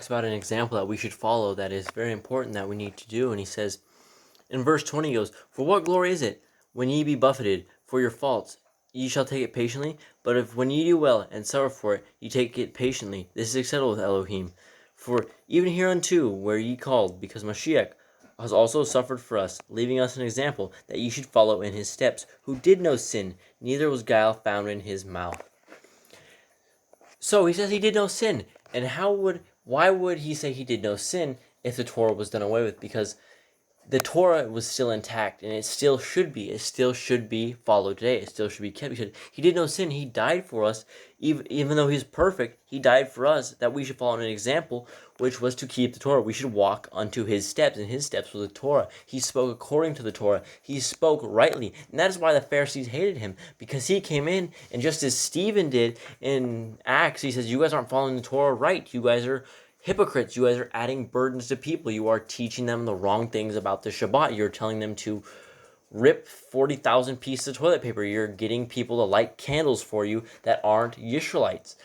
talks about an example that we should follow that is very important that we need to do. And he says, in verse 20 he goes, "For what glory is it, when ye be buffeted for your faults, ye shall take it patiently? But if when ye do well, and suffer for it, ye take it patiently, this is acceptable with Elohim. For even hereunto were ye called, because Mashiach has also suffered for us, leaving us an example, that ye should follow in his steps, who did no sin, neither was guile found in his mouth." So he says he did no sin. And why would he say he did no sin if the Torah was done away with? Because the Torah was still intact, and it still should be. It still should be followed today. It still should be kept, because he did no sin. He died for us. Even though he's perfect, he died for us, that we should follow an example, which was to keep the Torah. We should walk unto his steps, and his steps was the Torah. He spoke according to the Torah. He spoke rightly. And that is why the Pharisees hated him, because he came in, and just as Stephen did in Acts, he says, "You guys aren't following the Torah right. You guys are hypocrites. You guys are adding burdens to people. You are teaching them the wrong things about the Shabbat. You're telling them to rip 40,000 pieces of toilet paper. You're getting people to light candles for you that aren't Yisraelites."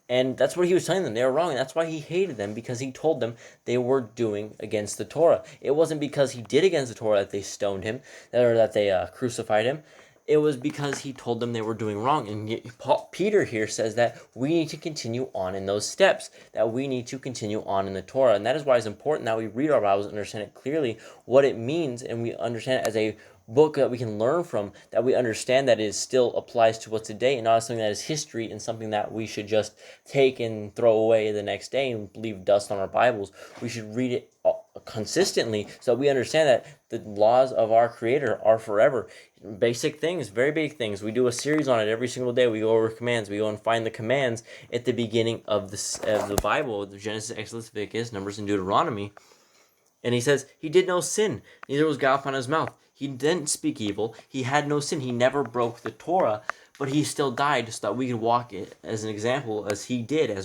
And that's what he was telling them. They were wrong. And that's why he hated them, because he told them they were doing against the Torah. It wasn't because he did against the Torah that they stoned him, or that they crucified him. It was because he told them they were doing wrong. And Peter here says that we need to continue on in those steps, that we need to continue on in the Torah. And that is why it's important that we read our Bibles and understand it clearly, what it means, and we understand it as a book that we can learn from, that we understand that it still applies to us today, and not something that is history and something that we should just take and throw away the next day and leave dust on our Bibles. We should read it consistently so we understand that the laws of our Creator are forever. Basic things, very big things. We do a series on it every single day. We go over commands. We go and find the commands at the beginning of the Bible, the Genesis, Exodus, Leviticus, Numbers, and Deuteronomy. And he says he did no sin, neither was guile found in his mouth. He didn't speak evil. He had no sin. He never broke the Torah, but he still died so that we could walk it as an example, as he did,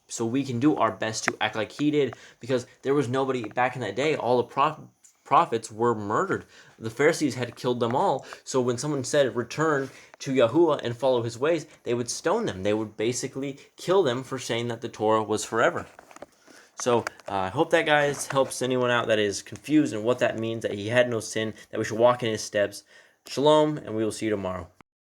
so we can do our best to act like he did, because there was nobody back in that day. All the prophets were murdered. The Pharisees had killed them all. So when someone said return to Yahuwah and follow his ways, they would stone them. They would basically kill them for saying that the Torah was forever. So I hope that, guys, helps anyone out that is confused and what that means, that he had no sin, that we should walk in his steps. Shalom, and we will see you tomorrow.